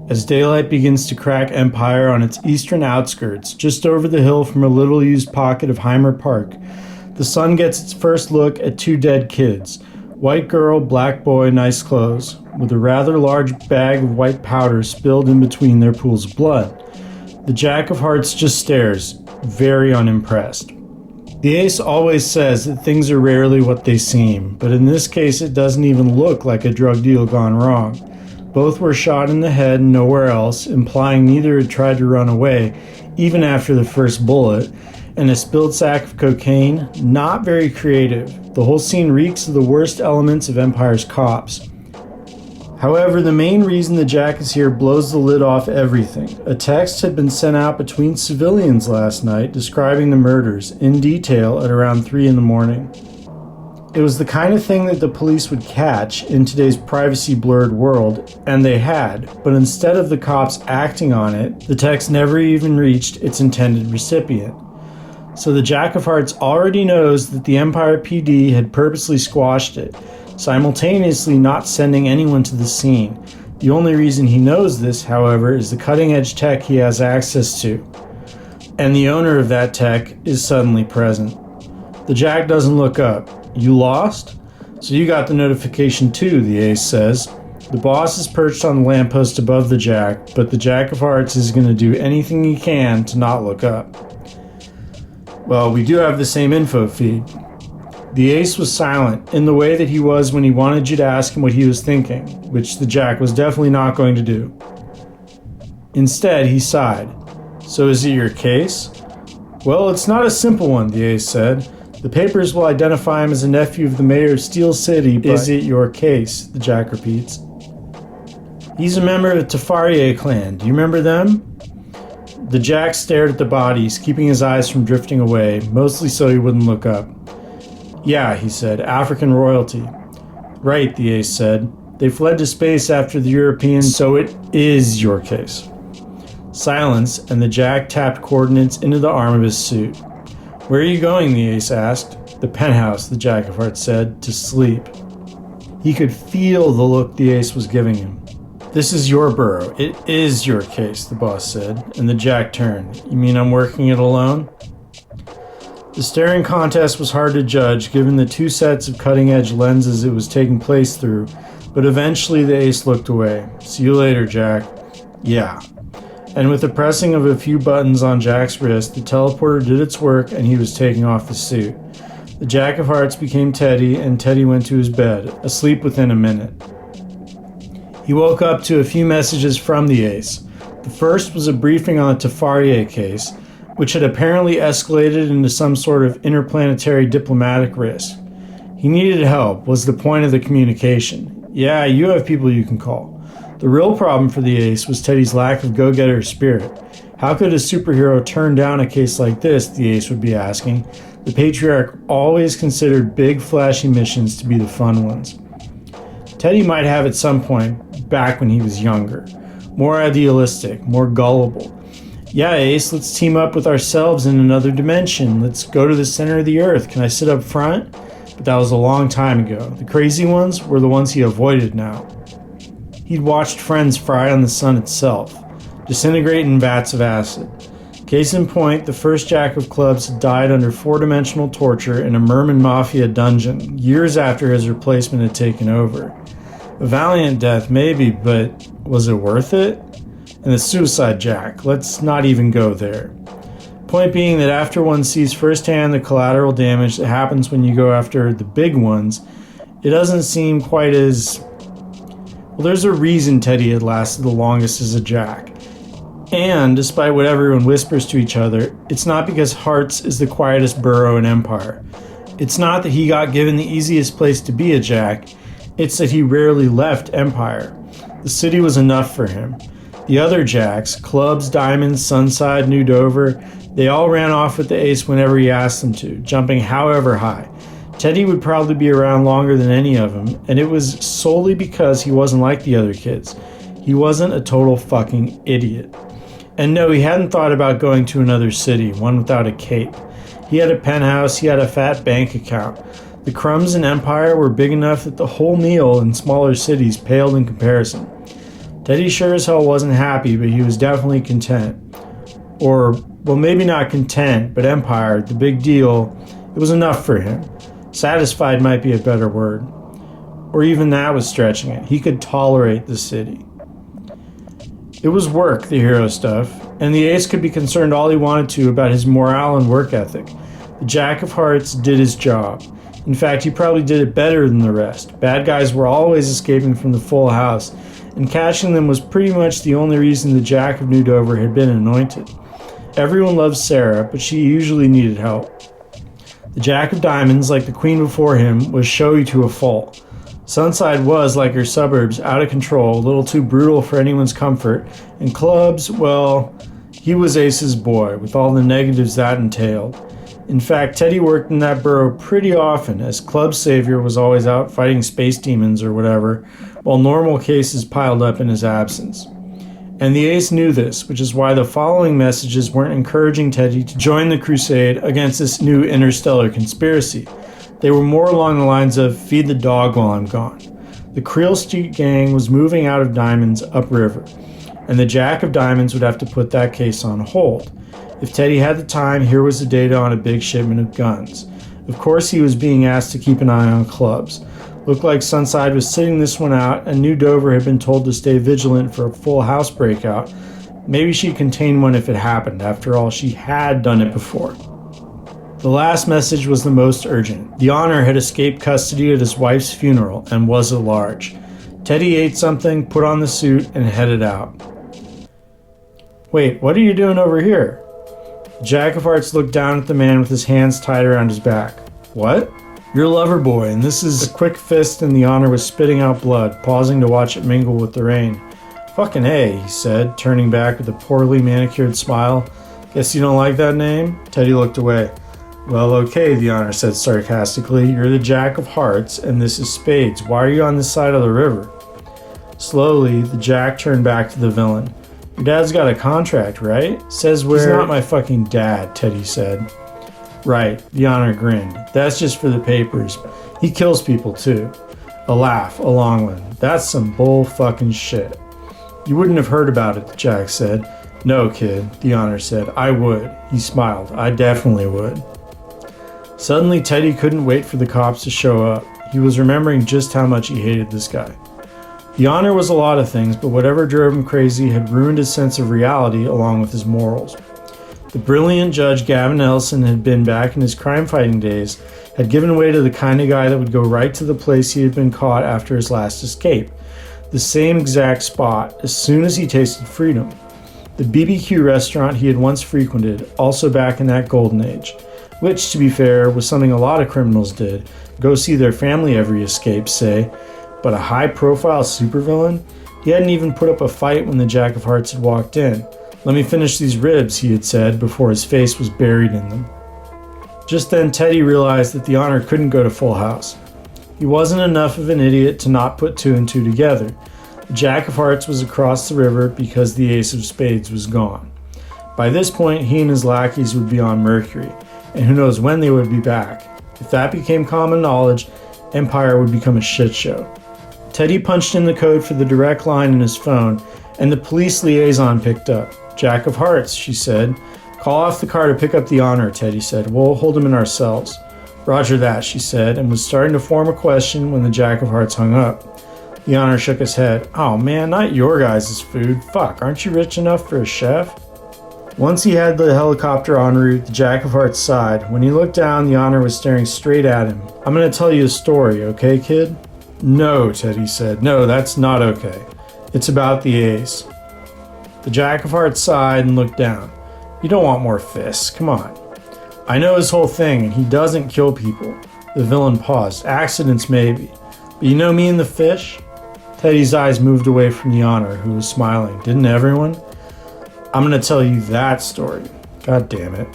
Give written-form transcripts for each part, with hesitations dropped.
As daylight begins to crack Empire on its eastern outskirts, just over the hill from a little-used pocket of Heimer Park, the sun gets its first look at two dead kids. White girl, black boy, nice clothes, with a rather large bag of white powder spilled in between their pools of blood. The Jack of Hearts just stares, very unimpressed. The ace always says that things are rarely what they seem, but in this case it doesn't even look like a drug deal gone wrong. Both were shot in the head and nowhere else, implying neither had tried to run away, even after the first bullet, and a spilled sack of cocaine, not very creative. The whole scene reeks of the worst elements of Empire's cops. However, the main reason the Jack is here blows the lid off everything. A text had been sent out between civilians last night describing the murders in detail at around 3 in the morning. It was the kind of thing that the police would catch in today's privacy-blurred world, and they had, but instead of the cops acting on it, the text never even reached its intended recipient. So the Jack of Hearts already knows that the Empire PD had purposely squashed it, simultaneously not sending anyone to the scene. The only reason he knows this, however, is the cutting-edge tech he has access to. And the owner of that tech is suddenly present. The Jack doesn't look up. You lost? So you got the notification too, the ace says. The boss is perched on the lamppost above the Jack, but the Jack of Hearts is going to do anything he can to not look up. Well, we do have the same info feed. The ace was silent, in the way that he was when he wanted you to ask him what he was thinking, which the Jack was definitely not going to do. Instead, he sighed. So is it your case? Well, it's not a simple one, the ace said. The papers will identify him as a nephew of the mayor of Steel City, but is it your case? The Jack repeats. He's a member of the Tafarier clan. Do you remember them? The Jack stared at the bodies, keeping his eyes from drifting away, mostly so he wouldn't look up. Yeah, he said, African royalty. Right, the ace said. They fled to space after the Europeans, so it is your case. Silence, and the Jack tapped coordinates into the arm of his suit. Where are you going, the ace asked. The penthouse, the Jack of Hearts said, to sleep. He could feel the look the ace was giving him. This is your burrow. It is your case, the boss said, and the Jack turned. You mean I'm working it alone? The staring contest was hard to judge, given the two sets of cutting-edge lenses it was taking place through, but eventually the ace looked away. See you later, Jack. Yeah. And with the pressing of a few buttons on Jack's wrist, the teleporter did its work and he was taking off the suit. The Jack of Hearts became Teddy, and Teddy went to his bed, asleep within a minute. He woke up to a few messages from the ace. The first was a briefing on the Tafarier case, which had apparently escalated into some sort of interplanetary diplomatic risk. He needed help, was the point of the communication. Yeah, you have people you can call. The real problem for the ace was Teddy's lack of go-getter spirit. How could a superhero turn down a case like this, the ace would be asking. The patriarch always considered big, flashy missions to be the fun ones. Teddy might have at some point, back when he was younger. More idealistic, more gullible. Yeah, Ace, let's team up with ourselves in another dimension. Let's go to the center of the earth. Can I sit up front? But that was a long time ago. The crazy ones were the ones he avoided now. He'd watched friends fry on the sun itself, disintegrate in vats of acid. Case in point, the first Jack of Clubs had died under four-dimensional torture in a Merman Mafia dungeon, years after his replacement had taken over. A valiant death, maybe, but was it worth it? And the Suicide Jack, let's not even go there. Point being that after one sees firsthand the collateral damage that happens when you go after the big ones, it doesn't seem quite as... Well, there's a reason Teddy had lasted the longest as a Jack. And, despite what everyone whispers to each other, it's not because Hearts is the quietest burrow in Empire. It's not that he got given the easiest place to be a Jack, it's that he rarely left Empire. The city was enough for him. The other Jacks, Clubs, Diamonds, Sunside, New Dover, they all ran off with the ace whenever he asked them to, jumping however high. Teddy would probably be around longer than any of them, and it was solely because he wasn't like the other kids. He wasn't a total fucking idiot. And no, he hadn't thought about going to another city, one without a cape. He had a penthouse, he had a fat bank account. The crumbs in Empire were big enough that the whole meal in smaller cities paled in comparison. Teddy sure as hell wasn't happy, but he was definitely content. Or, well, maybe not content, but Empire, the big deal, it was enough for him. Satisfied might be a better word. Or even that was stretching it. He could tolerate the city. It was work, the hero stuff, and the ace could be concerned all he wanted to about his morale and work ethic. The Jack of Hearts did his job. In fact, he probably did it better than the rest. Bad guys were always escaping from the full house, and catching them was pretty much the only reason the Jack of New Dover had been anointed. Everyone loved Sarah, but she usually needed help. The Jack of Diamonds, like the queen before him, was showy to a fault. Sunside was, like her suburbs, out of control, a little too brutal for anyone's comfort, and clubs, well, he was Ace's boy, with all the negatives that entailed. In fact, Teddy worked in that borough pretty often, as club savior was always out fighting space demons or whatever, while normal cases piled up in his absence. And the ace knew this, which is why the following messages weren't encouraging Teddy to join the crusade against this new interstellar conspiracy. They were more along the lines of, feed the dog while I'm gone. The Creel Street gang was moving out of Diamonds upriver, and the Jack of Diamonds would have to put that case on hold. If Teddy had the time, here was the data on a big shipment of guns. Of course, he was being asked to keep an eye on clubs. Looked like Sunside was sitting this one out, and New Dover had been told to stay vigilant for a full house breakout. Maybe she'd contain one if it happened. After all, she had done it before. The last message was the most urgent. The Honor had escaped custody at his wife's funeral and was at large. Teddy ate something, put on the suit, and headed out. Wait, what are you doing over here? The Jack of Hearts looked down at the man with his hands tied around his back. What? You're Loverboy, and this is a quick fist, and the Honor was spitting out blood, pausing to watch it mingle with the rain. Fucking A, he said, turning back with a poorly manicured smile. Guess you don't like that name? Teddy looked away. Well, okay, the Honor said sarcastically. You're the Jack of Hearts, and this is Spades. Why are you on this side of the river? Slowly, the Jack turned back to the villain. Your dad's got a contract, right? Says where... He's not my fucking dad, Teddy said. Right, the Honor grinned. That's just for the papers. He kills people, too. A laugh, a long one. That's some bull fucking shit. You wouldn't have heard about it, the Jack said. No, kid, the Honor said. I would. He smiled. I definitely would. Suddenly, Teddy couldn't wait for the cops to show up. He was remembering just how much he hated this guy. The Honor was a lot of things, but whatever drove him crazy had ruined his sense of reality along with his morals. The brilliant Judge Gavin Ellison had been back in his crime-fighting days, had given way to the kind of guy that would go right to the place he had been caught after his last escape. The same exact spot, as soon as he tasted freedom. The BBQ restaurant he had once frequented, also back in that golden age. Which, to be fair, was something a lot of criminals did. Go see their family every escape, say. But a high-profile supervillain? He hadn't even put up a fight when the Jack of Hearts had walked in. Let me finish these ribs, he had said, before his face was buried in them. Just then, Teddy realized that the Honor couldn't go to Full House. He wasn't enough of an idiot to not put two and two together. The Jack of Hearts was across the river because the Ace of Spades was gone. By this point, he and his lackeys would be on Mercury, and who knows when they would be back. If that became common knowledge, Empire would become a shit show. Teddy punched in the code for the direct line in his phone, and the police liaison picked up. Jack of Hearts, she said. Call off the car to pick up the Honor, Teddy said. We'll hold him in our cells. Roger that, she said, and was starting to form a question when the Jack of Hearts hung up. The Honor shook his head. Oh man, not your guys' food. Fuck, aren't you rich enough for a chef? Once he had the helicopter en route, the Jack of Hearts sighed. When he looked down, the Honor was staring straight at him. I'm gonna tell you a story, okay, kid? No, Teddy said. No, that's not okay. It's about the ace. The Jack of Hearts sighed and looked down. You don't want more fists, come on. I know his whole thing, and he doesn't kill people. The villain paused. Accidents, maybe. But you know me and the fish? Teddy's eyes moved away from the Honor, who was smiling. Didn't everyone? I'm gonna tell you that story. God damn it.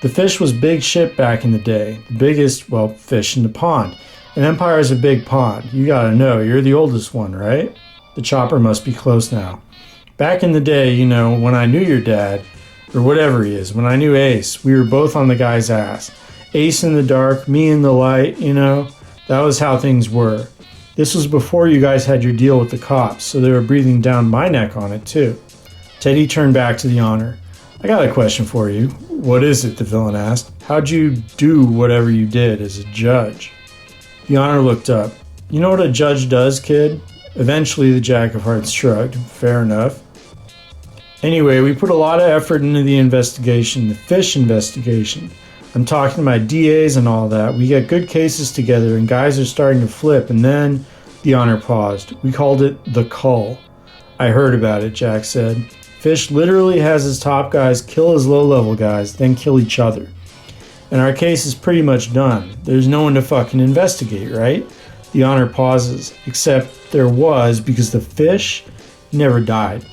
The fish was big shit back in the day. The biggest, well, fish in the pond. An empire is a big pond. You gotta know, you're the oldest one, right? The chopper must be close now. Back in the day, you know, when I knew your dad, or whatever he is, when I knew Ace, we were both on the guy's ass. Ace in the dark, me in the light, you know, that was how things were. This was before you guys had your deal with the cops, so they were breathing down my neck on it too. Teddy turned back to the honor. I got a question for you. What is it? The villain asked. How'd you do whatever you did as a judge? The honor looked up. You know what a judge does, kid? Eventually, the Jack of Hearts shrugged. Fair enough. Anyway, we put a lot of effort into the investigation, the fish investigation. I'm talking to my DAs and all that. We get good cases together and guys are starting to flip, and then the honor paused. We called it the cull. I heard about it, Jack said. Fish literally has his top guys kill his low-level guys, then kill each other. And our case is pretty much done. There's no one to fucking investigate, right? The honor pauses, except there was, because the fish never died.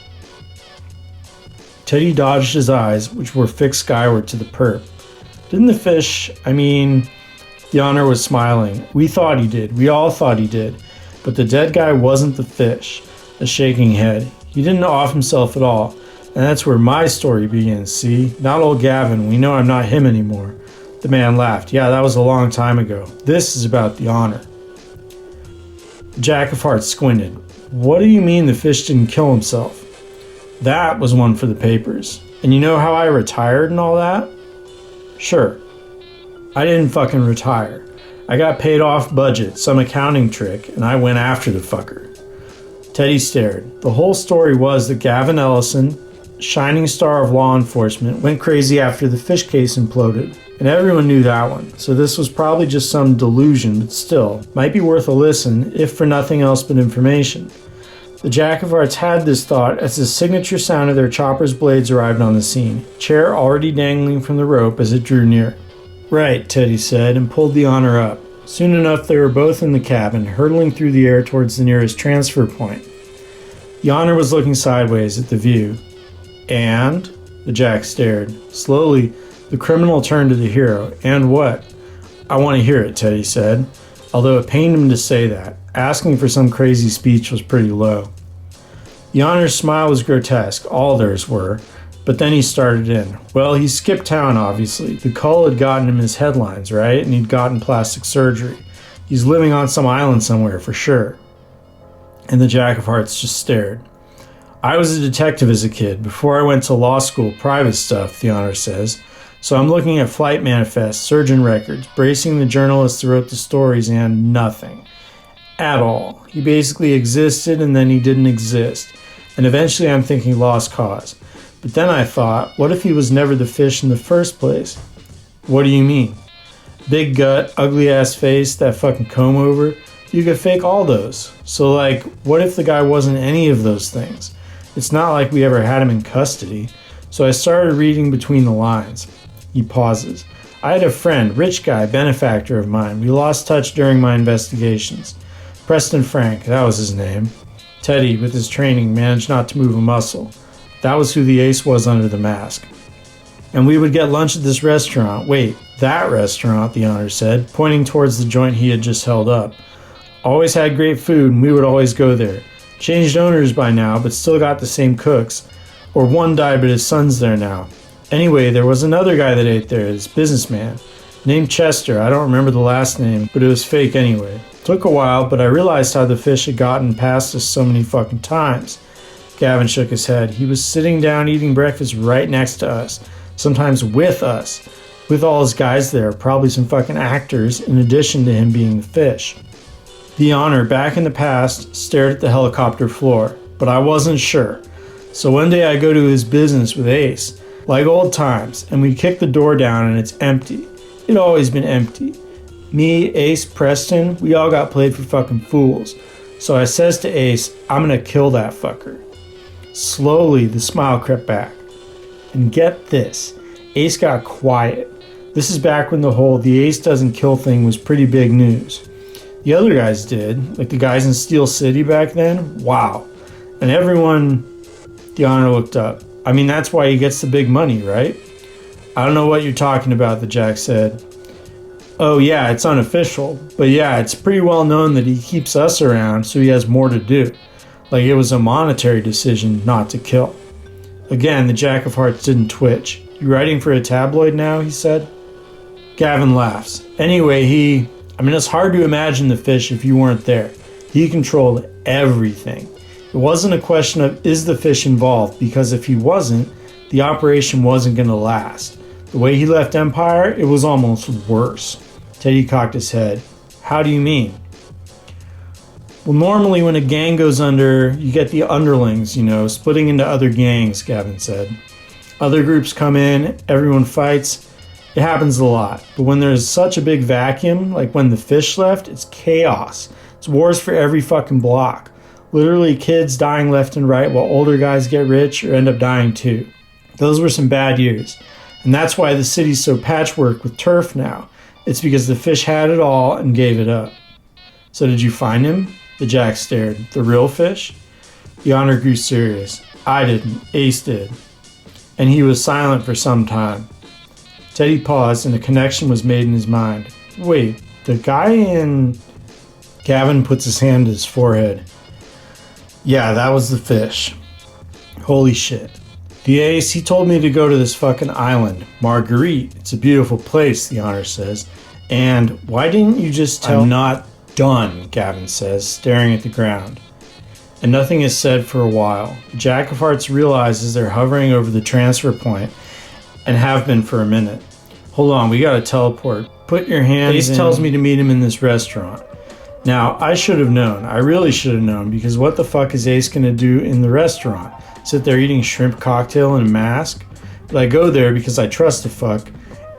Teddy dodged his eyes, which were fixed skyward to the perp. Didn't the fish, the honor was smiling. We thought he did. We all thought he did. But the dead guy wasn't the fish. A shaking head. He didn't off himself at all. And that's where my story begins, see? Not old Gavin. We know I'm not him anymore. The man laughed. Yeah, that was a long time ago. This is about the honor. Jack of Hearts squinted. What do you mean the fish didn't kill himself? That was one for the papers. And you know how I retired and all that? Sure. I didn't fucking retire. I got paid off budget, some accounting trick, and I went after the fucker. Teddy stared. The whole story was that Gavin Ellison, shining star of law enforcement, went crazy after the fish case imploded. And everyone knew that one, so this was probably just some delusion, but still, might be worth a listen, if for nothing else but information. The Jack of Hearts had this thought as the signature sound of their chopper's blades arrived on the scene, chair already dangling from the rope as it drew near. Right, Teddy said, and pulled the honor up. Soon enough, they were both in the cabin, hurtling through the air towards the nearest transfer point. The honor was looking sideways at the view. And? The Jack stared. Slowly, the criminal turned to the hero. And what? I want to hear it, Teddy said, although it pained him to say that. Asking for some crazy speech was pretty low. The honor's smile was grotesque, all theirs were, but then he started in. Well, he skipped town, obviously. The cull had gotten him his headlines, right? And he'd gotten plastic surgery. He's living on some island somewhere, for sure. And the Jack of Hearts just stared. I was a detective as a kid, before I went to law school, private stuff, the honor says. So I'm looking at flight manifests, surgeon records, bracing the journalists who wrote the stories, and nothing. At all. He basically existed and then he didn't exist. And eventually I'm thinking lost cause. But then I thought, what if he was never the fish in the first place? What do you mean? Big gut, ugly ass face, that fucking comb over. You could fake all those. So like, what if the guy wasn't any of those things? It's not like we ever had him in custody. So I started reading between the lines. He pauses. I had a friend, rich guy, benefactor of mine. We lost touch during my investigations. Preston Frank, that was his name. Teddy, with his training, managed not to move a muscle. That was who the ace was under the mask. And we would get lunch at this restaurant. Wait, that restaurant, the honor said, pointing towards the joint he had just held up. Always had great food, and we would always go there. Changed owners by now, but still got the same cooks. Or one died, but his son's there now. Anyway, there was another guy that ate there, this businessman. Named Chester, I don't remember the last name, but it was fake anyway. Took a while, but I realized how the fish had gotten past us so many fucking times. Gavin shook his head. He was sitting down eating breakfast right next to us. Sometimes with us. With all his guys there, probably some fucking actors, in addition to him being the fish. The honor, back in the past, stared at the helicopter floor, but I wasn't sure. So one day I go to his business with Ace, like old times, and we kick the door down and it's empty. It'd always been empty. Me, Ace, Preston, we all got played for fucking fools. So I says to Ace, I'm gonna kill that fucker. Slowly, the smile crept back. And get this, Ace got quiet. This is back when the whole the Ace doesn't kill thing was pretty big news. The other guys did, like the guys in Steel City back then, wow. And everyone, the honor looked up. I mean, that's why he gets the big money, right? I don't know what you're talking about, the Jack said. Oh yeah, it's unofficial, but yeah, it's pretty well known that he keeps us around so he has more to do. Like it was a monetary decision not to kill. Again, the Jack of Hearts didn't twitch. You writing for a tabloid now, he said. Gavin laughs. Anyway, it's hard to imagine the fish if you weren't there. He controlled everything. It wasn't a question of is the fish involved, because if he wasn't, the operation wasn't going to last. The way he left Empire, it was almost worse. Teddy cocked his head. How do you mean? Well, normally when a gang goes under, you get the underlings, splitting into other gangs, Gavin said. Other groups come in, everyone fights. It happens a lot. But when there's such a big vacuum, like when the fish left, it's chaos. It's wars for every fucking block. Literally kids dying left and right while older guys get rich or end up dying too. Those were some bad years. And that's why the city's so patchwork with turf now. It's because the fish had it all and gave it up. So did you find him? The Jack stared. The real fish? The honor grew serious. I didn't. Ace did. And he was silent for some time. Teddy paused and a connection was made in his mind. Wait, the guy in... Gavin puts his hand to his forehead. Yeah, that was the fish. Holy shit. The Ace, he told me to go to this fucking island. Marguerite. It's a beautiful place, the honor says. And why didn't you just tell... I'm not done, Gavin says, staring at the ground. And nothing is said for a while. The Jack of Hearts realizes they're hovering over the transfer point and have been for a minute. Hold on, we gotta teleport. Put your hands Ace in. Tells me to meet him in this restaurant. Now, I should have known. I really should have known, because what the fuck is Ace gonna do in the restaurant? Sit there eating shrimp cocktail in a mask? But I go there because I trust the fuck,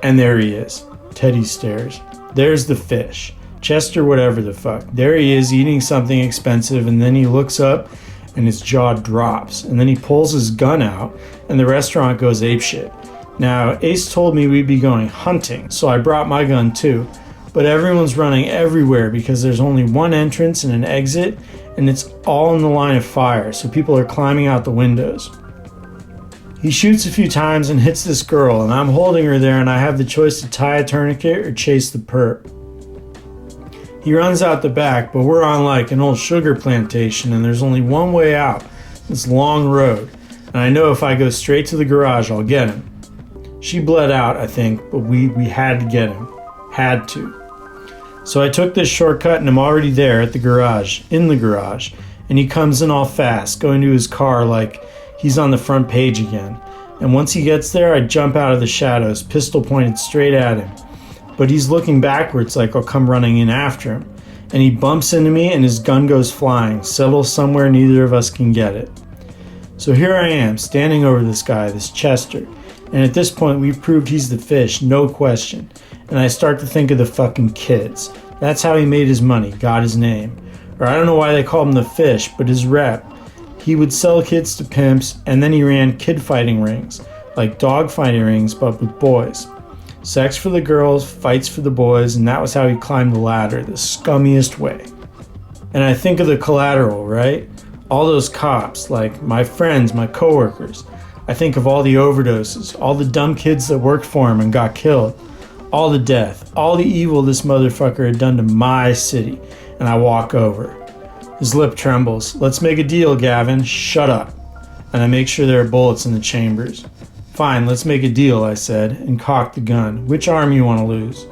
and there he is. Teddy stares. There's the fish. Chester, whatever the fuck. There he is eating something expensive, and then he looks up and his jaw drops, and then he pulls his gun out and the restaurant goes apeshit. Now, Ace told me we'd be going hunting, so I brought my gun too, but everyone's running everywhere because there's only one entrance and an exit, and it's all in the line of fire, so people are climbing out the windows. He shoots a few times and hits this girl, and I'm holding her there, and I have the choice to tie a tourniquet or chase the perp. He runs out the back, but we're on like an old sugar plantation, and there's only one way out, this long road, and I know if I go straight to the garage, I'll get him. She bled out, I think, but we had to get him. Had to. So I took this shortcut, and I'm already there at the garage, in the garage, and he comes in all fast, going to his car like he's on the front page again. And once he gets there, I jump out of the shadows, pistol pointed straight at him. But he's looking backwards like I'll come running in after him. And he bumps into me and his gun goes flying, settles somewhere neither of us can get it. So here I am, standing over this guy, this Chester. And at this point we've proved he's the fish, no question. And I start to think of the fucking kids. That's how he made his money, got his name. Or I don't know why they called him the fish, but his rep. He would sell kids to pimps, and then he ran kid fighting rings. Like dog fighting rings, but with boys. Sex for the girls, fights for the boys, and that was how he climbed the ladder, the scummiest way. And I think of the collateral, right? All those cops, like my friends, my coworkers. I think of all the overdoses, all the dumb kids that worked for him and got killed. All the death, all the evil this motherfucker had done to my city. And I walk over. His lip trembles. Let's make a deal, Gavin. Shut up. And I make sure there are bullets in the chambers. Fine, let's make a deal, I said, and cocked the gun. Which arm you want to lose?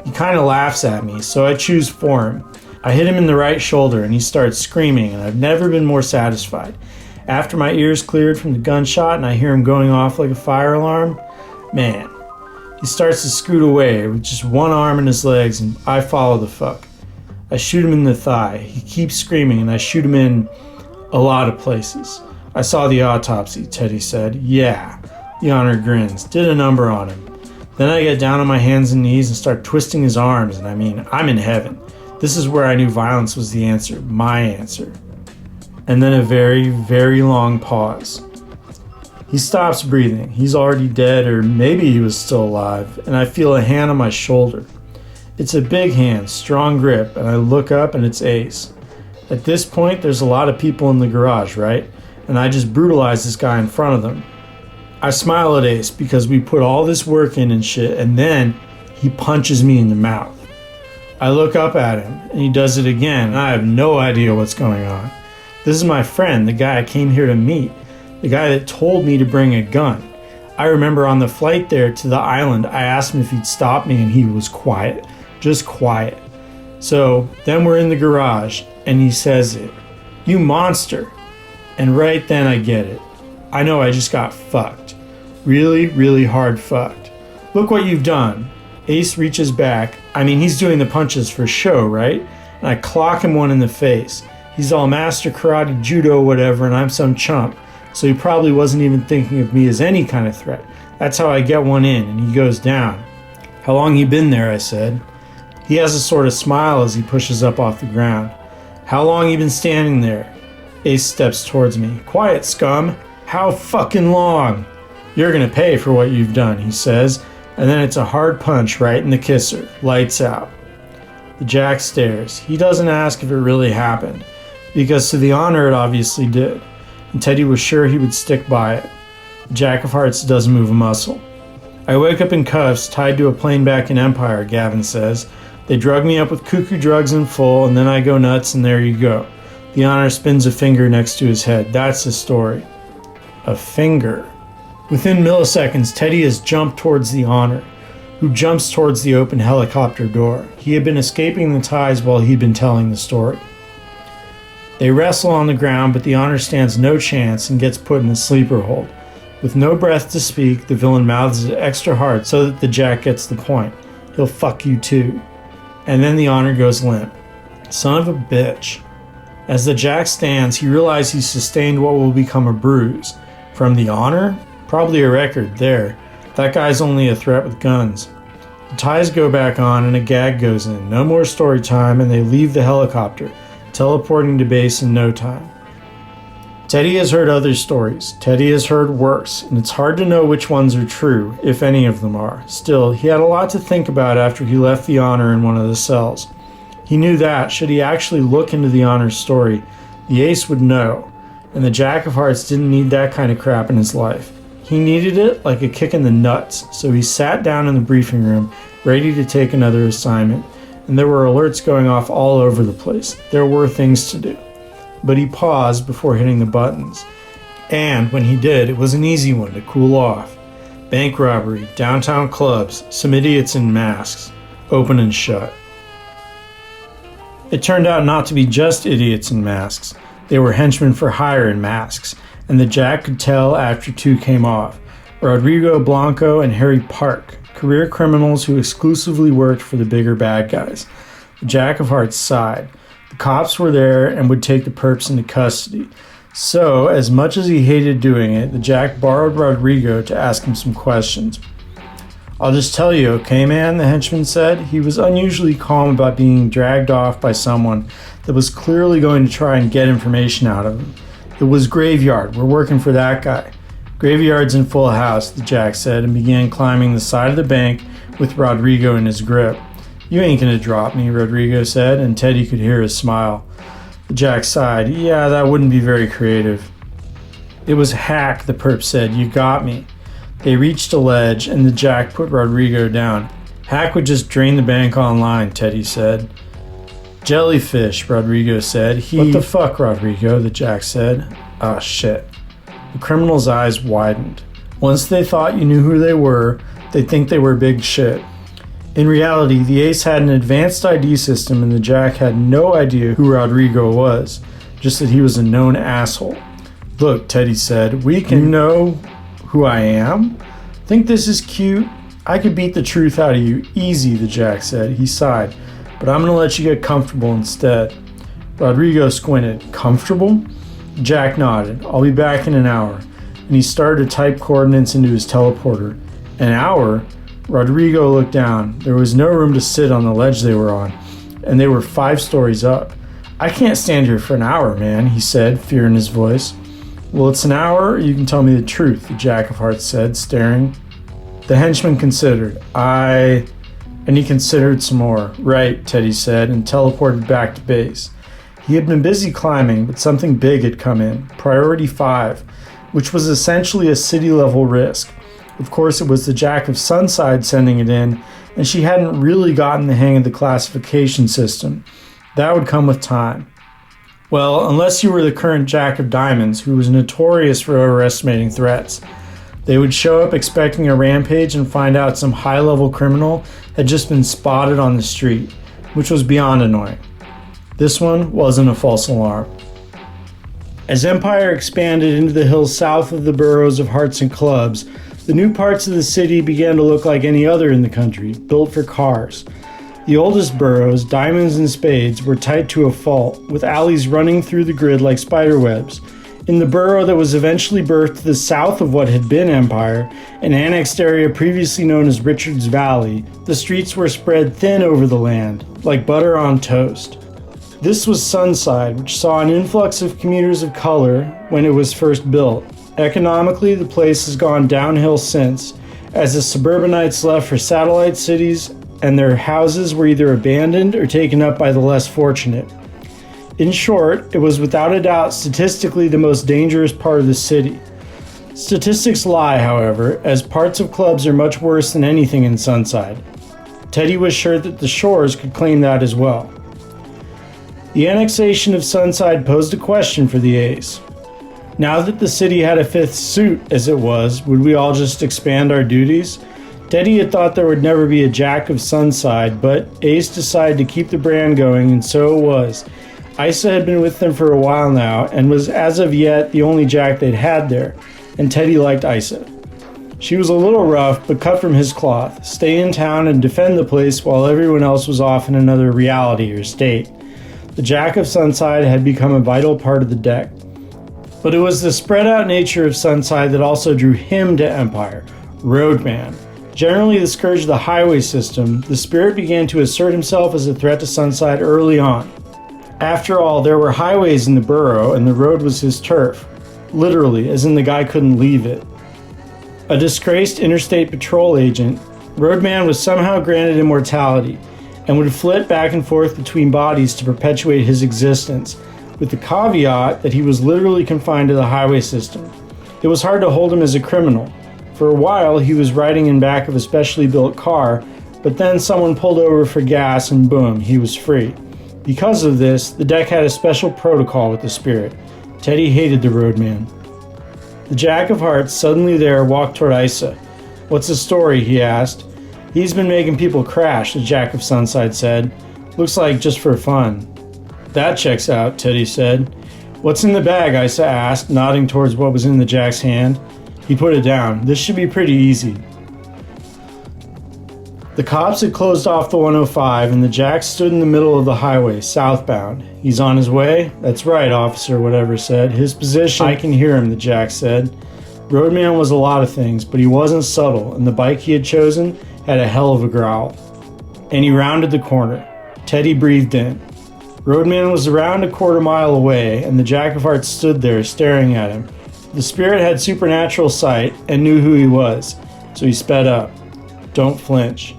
He kind of laughs at me, so I choose for him. I hit him in the right shoulder, and he starts screaming, and I've never been more satisfied. After my ears cleared from the gunshot, and I hear him going off like a fire alarm, man, he starts to scoot away with just one arm in his legs, and I follow the fuck. I shoot him in the thigh. He keeps screaming, and I shoot him in a lot of places. I saw the autopsy, Teddy said. Yeah. The honor grins. Did a number on him. Then I get down on my hands and knees and start twisting his arms, and I mean, I'm in heaven. This is where I knew violence was the answer, my answer. And then a very, very long pause. He stops breathing. He's already dead, or maybe he was still alive, and I feel a hand on my shoulder. It's a big hand, strong grip, and I look up and it's Ace. At this point, there's a lot of people in the garage, right? And I just brutalize this guy in front of them. I smile at Ace because we put all this work in and shit, and then he punches me in the mouth. I look up at him, and he does it again, and I have no idea what's going on. This is my friend, the guy I came here to meet, the guy that told me to bring a gun. I remember on the flight there to the island, I asked him if he'd stop me, and he was quiet, just quiet. So then we're in the garage, and he says it. You monster. And right then I get it. I know I just got fucked. Really, really hard fucked. Look what you've done. Ace reaches back. I mean, he's doing the punches for show, right? And I clock him one in the face. He's all master karate, judo, whatever, and I'm some chump. So he probably wasn't even thinking of me as any kind of threat. That's how I get one in, and he goes down. How long you been there, I said. He has a sort of smile as he pushes up off the ground. How long you been standing there? Ace steps towards me. Quiet, scum. How fucking long? You're gonna pay for what you've done, he says, and then it's a hard punch right in the kisser. Lights out. The Jack stares. He doesn't ask if it really happened, because to the honor it obviously did, and Teddy was sure he would stick by it. The Jack of Hearts doesn't move a muscle. I wake up in cuffs, tied to a plane back in Empire, Gavin says. They drug me up with cuckoo drugs in full, and then I go nuts, and there you go. The honor spins a finger next to his head. That's the story. A finger. Within milliseconds, Teddy has jumped towards the honor, who jumps towards the open helicopter door. He had been escaping the ties while he'd been telling the story. They wrestle on the ground, but the honor stands no chance and gets put in the sleeper hold. With no breath to speak, the villain mouths it extra hard so that the Jack gets the point. He'll fuck you too. And then the honor goes limp. Son of a bitch. As the Jack stands, he realizes he's sustained what will become a bruise. From the honor? Probably a record there. That guy's only a threat with guns. The ties go back on and a gag goes in. No more story time, and they leave the helicopter, teleporting to base in no time. Teddy has heard other stories. Teddy has heard worse, and it's hard to know which ones are true, if any of them are. Still, he had a lot to think about after he left the honor in one of the cells. He knew that, should he actually look into the honor's story, the ace would know, and the Jack of Hearts didn't need that kind of crap in his life. He needed it like a kick in the nuts, so he sat down in the briefing room, ready to take another assignment, and there were alerts going off all over the place. There were things to do. But he paused before hitting the buttons. And when he did, it was an easy one to cool off. Bank robbery, downtown clubs, some idiots in masks, open and shut. It turned out not to be just idiots in masks. They were henchmen for hire in masks, and the Jack could tell after two came off. Rodrigo Blanco and Harry Park, career criminals who exclusively worked for the bigger bad guys. The Jack of Hearts sighed. The cops were there and would take the perps into custody. So, as much as he hated doing it, the Jack borrowed Rodrigo to ask him some questions. I'll just tell you, okay, man, the henchman said. He was unusually calm about being dragged off by someone that was clearly going to try and get information out of him. It was Graveyard. We're working for that guy. Graveyard's in full house, the Jack said, and began climbing the side of the bank with Rodrigo in his grip. You ain't gonna drop me, Rodrigo said, and Teddy could hear his smile. The Jack sighed. Yeah, that wouldn't be very creative. It was Hack, the perp said. You got me. They reached a ledge, and the Jack put Rodrigo down. Hack would just drain the bank online, Teddy said. Jellyfish, Rodrigo said. What the fuck, Rodrigo, the Jack said. Ah, shit. The criminal's eyes widened. Once they thought you knew who they were, they'd think they were big shit. In reality, the ace had an advanced ID system and the Jack had no idea who Rodrigo was, just that he was a known asshole. Look, Teddy said, we can know who I am? Think this is cute? I could beat the truth out of you easy, the Jack said. He sighed, but I'm gonna let you get comfortable instead. Rodrigo squinted. Comfortable? Jack nodded. I'll be back in an hour. And he started to type coordinates into his teleporter. An hour? Rodrigo looked down. There was no room to sit on the ledge they were on, and they were 5 stories up. I can't stand here for an hour, man, he said, fear in his voice. Well, it's an hour, or you can tell me the truth, the Jack of Hearts said, staring. The henchman considered. And he considered some more. Right, Teddy said, and teleported back to base. He had been busy climbing, but something big had come in, Priority 5, which was essentially a city-level risk. Of course, it was the Jack of Sunside sending it in, and she hadn't really gotten the hang of the classification system. That would come with time. Well, unless you were the current Jack of Diamonds, who was notorious for overestimating threats. They would show up expecting a rampage and find out some high-level criminal had just been spotted on the street, which was beyond annoying. This one wasn't a false alarm. As Empire expanded into the hills south of the boroughs of Hearts and Clubs, the new parts of the city began to look like any other in the country, built for cars. The oldest boroughs, Diamonds and Spades, were tight to a fault, with alleys running through the grid like spiderwebs. In the borough that was eventually birthed to the south of what had been Empire, an annexed area previously known as Richards Valley, the streets were spread thin over the land, like butter on toast. This was Sunside, which saw an influx of commuters of color when it was first built. Economically, the place has gone downhill since, as the suburbanites left for satellite cities and their houses were either abandoned or taken up by the less fortunate. In short, it was without a doubt statistically the most dangerous part of the city. Statistics lie, however, as parts of clubs are much worse than anything in Sunside. Teddy was sure that the Shores could claim that as well. The annexation of Sunside posed a question for the Ace. Now that the city had a fifth suit, as it was, would we all just expand our duties? Teddy had thought there would never be a Jack of Sunside, but Ace decided to keep the brand going, and so it was. Isa had been with them for a while now, and was as of yet the only Jack they'd had there, and Teddy liked Isa. She was a little rough, but cut from his cloth, stay in town and defend the place while everyone else was off in another reality or state. The Jack of Sunside had become a vital part of the deck. But it was the spread out nature of Sunside that also drew him to Empire, Roadman. Generally the scourge of the highway system, the spirit began to assert himself as a threat to Sunside early on. After all, there were highways in the borough and the road was his turf. Literally, as in the guy couldn't leave it. A disgraced interstate patrol agent, Roadman was somehow granted immortality and would flit back and forth between bodies to perpetuate his existence, with the caveat that he was literally confined to the highway system. It was hard to hold him as a criminal. For a while, he was riding in back of a specially built car, but then someone pulled over for gas and boom, he was free. Because of this, the deck had a special protocol with the spirit. Teddy hated the Roadman. The Jack of Hearts, suddenly there, walked toward Isa. "What's the story?" he asked. "He's been making people crash," the Jack of Sunside said. "Looks like just for fun." "That checks out," Teddy said. "What's in the bag?" Isa asked, nodding towards what was in the Jack's hand. He put it down. "This should be pretty easy." The cops had closed off the 105 and the Jack stood in the middle of the highway, southbound. "He's on his way?" "That's right, officer," whatever said. "His position—" "I can hear him," the Jack said. Roadman was a lot of things, but he wasn't subtle, and the bike he had chosen had a hell of a growl. And he rounded the corner. Teddy breathed in. Roadman was around a quarter mile away, and the Jack of Hearts stood there, staring at him. The spirit had supernatural sight and knew who he was, so he sped up. "Don't flinch."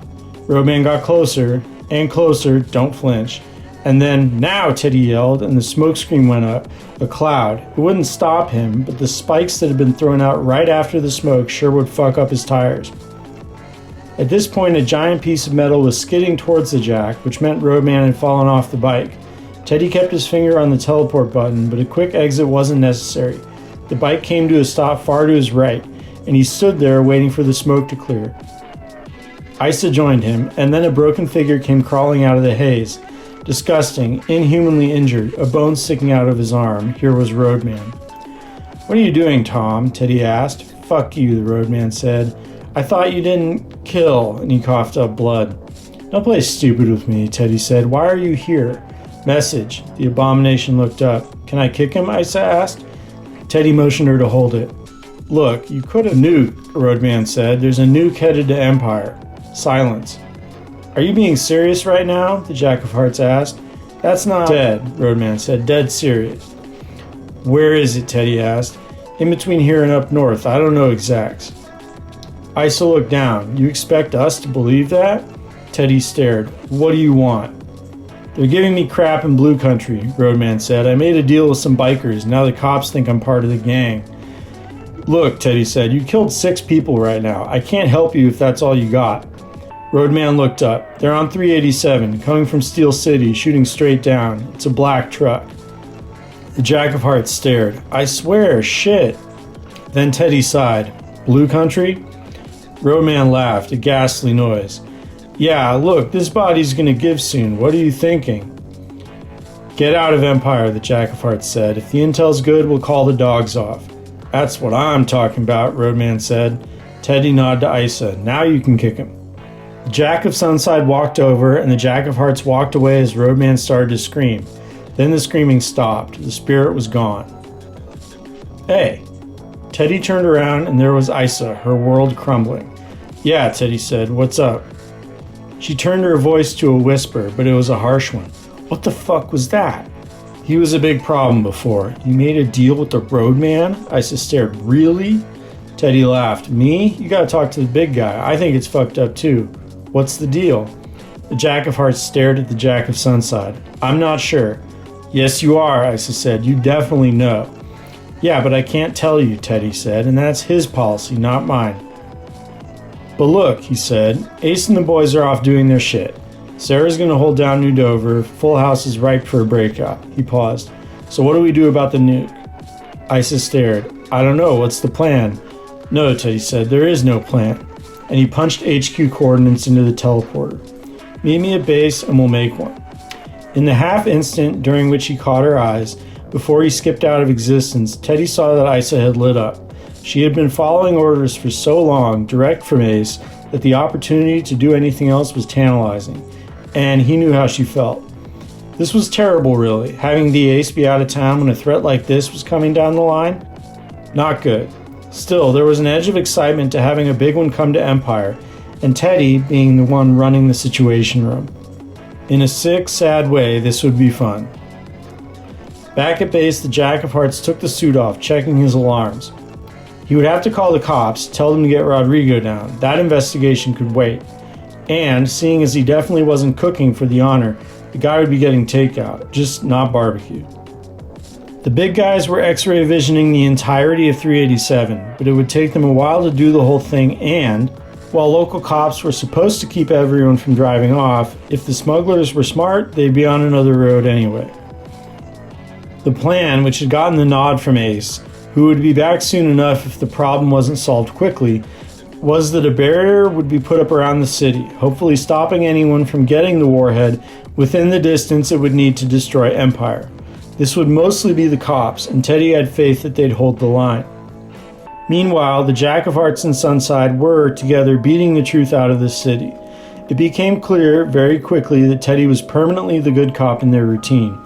Roadman got closer and closer, "Don't flinch." And then, "Now!" Teddy yelled, and the smoke screen went up. A cloud. It wouldn't stop him, but the spikes that had been thrown out right after the smoke sure would fuck up his tires. At this point, a giant piece of metal was skidding towards the Jack, which meant Roadman had fallen off the bike. Teddy kept his finger on the teleport button, but a quick exit wasn't necessary. The bike came to a stop far to his right, and he stood there waiting for the smoke to clear. Isa joined him, and then a broken figure came crawling out of the haze. Disgusting, inhumanly injured, a bone sticking out of his arm. Here was Roadman. "What are you doing, Tom?" Teddy asked. "Fuck you," the Roadman said. "I thought you didn't kill," and he coughed up blood. "Don't play stupid with me," Teddy said. "Why are you here?" "Message." The abomination looked up. "Can I kick him?" Isa asked. Teddy motioned her to hold it. "Look, you could have nuked," Roadman said. "There's a nuke headed to Empire." Silence. "Are you being serious right now?" the Jack of Hearts asked. "That's not—" "Dead," Roadman said. "Dead serious." "Where is it?" Teddy asked. "In between here and up north. I don't know exacts." Isa looked down. "You expect us to believe that?" Teddy stared. "What do you want?" "They're giving me crap in Blue Country," Roadman said. "I made a deal with some bikers. Now the cops think I'm part of the gang." "Look," Teddy said, "you killed 6 people right now. I can't help you if that's all you got." Roadman looked up. "They're on 387, coming from Steel City, shooting straight down. It's a black truck." The Jack of Hearts stared. "I swear, shit." Then Teddy sighed. "Blue Country?" Roadman laughed, a ghastly noise. "Yeah, look, this body's gonna give soon. What are you thinking?" Get out of Empire, the Jack of Hearts said. If the intel's good, we'll call the dogs off. That's what I'm talking about, Roadman said. Teddy nodded to Isa. Now you can kick him. The Jack of Sunside walked over, and the Jack of Hearts walked away as Roadman started to scream. Then the screaming stopped. The spirit was gone. Hey. Teddy turned around, and there was Isa, her world crumbling. Yeah, Teddy said. What's up? She turned her voice to a whisper, but it was a harsh one. What the fuck was that? He was a big problem before. You made a deal with the Roadman? Isa stared. Really? Teddy laughed. Me? You gotta talk to the big guy. I think it's fucked up too. What's the deal? The Jack of Hearts stared at the Jack of Sunside. I'm not sure. Yes, you are, Isa said. You definitely know. Yeah, but I can't tell you, Teddy said, and that's his policy, not mine. But look, he said, Ace and the boys are off doing their shit. Sarah's gonna hold down New Dover. Full House is ripe for a breakout. He paused. So what do we do about the nuke? Isa stared. I don't know. What's the plan? No, Teddy said. There is no plan. And he punched HQ coordinates into the teleporter. Meet me at base and we'll make one. In the half instant during which he caught her eyes, before he skipped out of existence, Teddy saw that Isa had lit up. She had been following orders for so long, direct from Ace, that the opportunity to do anything else was tantalizing. And he knew how she felt. This was terrible, really, having the Ace be out of town when a threat like this was coming down the line. Not good. Still, there was an edge of excitement to having a big one come to Empire, and Teddy being the one running the Situation Room. In a sick, sad way, this would be fun. Back at base, the Jack of Hearts took the suit off, checking his alarms. He would have to call the cops, tell them to get Rodrigo down. That investigation could wait. And, seeing as he definitely wasn't cooking for the honor, the guy would be getting takeout, just not barbecue. The big guys were X-ray visioning the entirety of 387, but it would take them a while to do the whole thing, and, while local cops were supposed to keep everyone from driving off, if the smugglers were smart, they'd be on another road anyway. The plan, which had gotten the nod from Ace, who would be back soon enough if the problem wasn't solved quickly, was that a barrier would be put up around the city, hopefully stopping anyone from getting the warhead within the distance it would need to destroy Empire. This would mostly be the cops, and Teddy had faith that they'd hold the line. Meanwhile, the Jack of Hearts and Sunside were, together, beating the truth out of the city. It became clear very quickly that Teddy was permanently the good cop in their routine.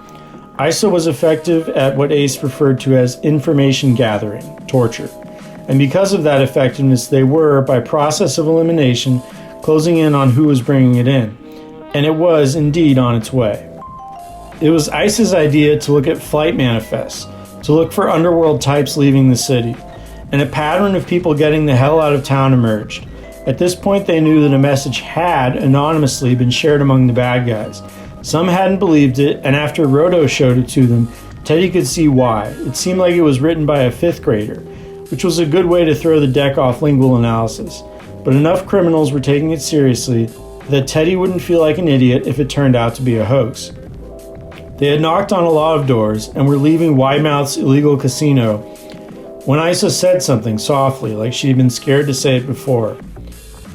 Isa was effective at what Ace referred to as information gathering, torture. And because of that effectiveness, they were, by process of elimination, closing in on who was bringing it in. And it was, indeed, on its way. It was Isa's idea to look at flight manifests, to look for underworld types leaving the city. And a pattern of people getting the hell out of town emerged. At this point, they knew that a message had, anonymously, been shared among the bad guys. Some hadn't believed it, and after Roto showed it to them, Teddy could see why. It seemed like it was written by a 5th grader, which was a good way to throw the deck off lingual analysis. But enough criminals were taking it seriously that Teddy wouldn't feel like an idiot if it turned out to be a hoax. They had knocked on a lot of doors and were leaving Widemouth's illegal casino when Isa said something softly, like she'd been scared to say it before.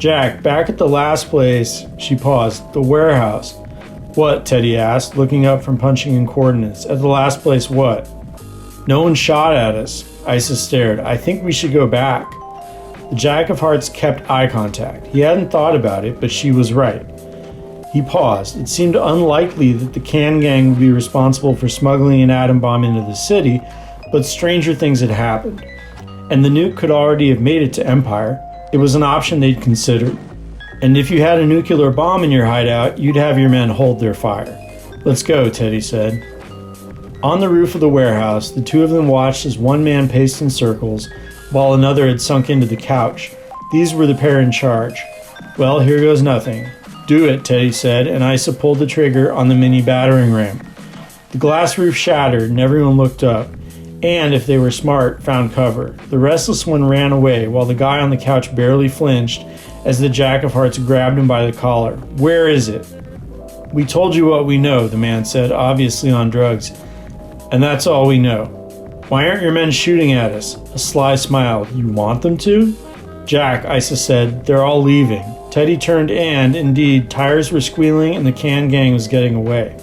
Jack, back at the last place, she paused, the warehouse. What? Teddy asked, looking up from punching in coordinates. At the last place what? No one shot at us. Isa stared. I think we should go back. The Jack of Hearts kept eye contact. He hadn't thought about it, but she was right. He paused. It seemed unlikely that the Can Gang would be responsible for smuggling an atom bomb into the city, but stranger things had happened. And the nuke could already have made it to Empire. It was an option they'd considered. And if you had a nuclear bomb in your hideout, you'd have your men hold their fire. Let's go, Teddy said. On the roof of the warehouse, the two of them watched as one man paced in circles, while another had sunk into the couch. These were the pair in charge. Well, here goes nothing. Do it, Teddy said, and Isa pulled the trigger on the mini battering ram. The glass roof shattered, and everyone looked up, and, if they were smart, found cover. The restless one ran away, while the guy on the couch barely flinched as the Jack of Hearts grabbed him by the collar. Where is it? We told you what we know, the man said, obviously on drugs. And that's all we know. Why aren't your men shooting at us? A sly smile. You want them to? Jack, Isa said, they're all leaving. Teddy turned and, indeed, tires were squealing and the Can Gang was getting away.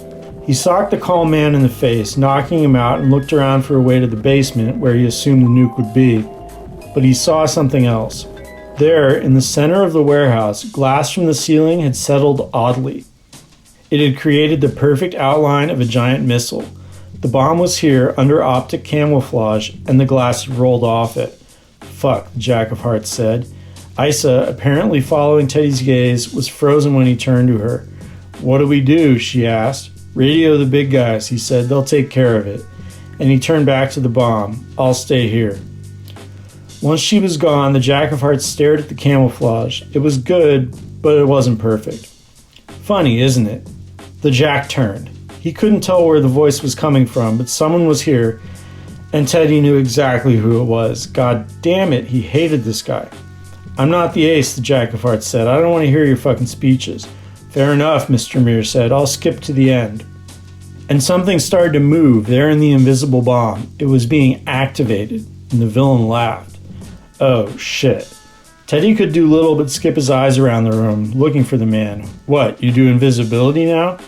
He socked the calm man in the face, knocking him out, and looked around for a way to the basement where he assumed the nuke would be. But he saw something else. There, in the center of the warehouse, glass from the ceiling had settled oddly. It had created the perfect outline of a giant missile. The bomb was here, under optic camouflage, and the glass had rolled off it. Fuck, the Jack of Hearts said. Isa, apparently following Teddy's gaze, was frozen when he turned to her. What do we do? She asked. Radio the big guys, he said. They'll take care of it. And he turned back to the bomb. I'll stay here. Once she was gone, the Jack of Hearts stared at the camouflage. It was good, but it wasn't perfect. Funny, isn't it? The Jack turned. He couldn't tell where the voice was coming from, but someone was here, and Teddy knew exactly who it was. God damn it, he hated this guy. I'm not the ace, the Jack of Hearts said. I don't want to hear your fucking speeches. Fair enough, Mr. Mir said. I'll skip to the end. And something started to move there in the invisible bomb. It was being activated, and the villain laughed. Oh, shit. Teddy could do little but skip his eyes around the room, looking for the man. What, you do invisibility now?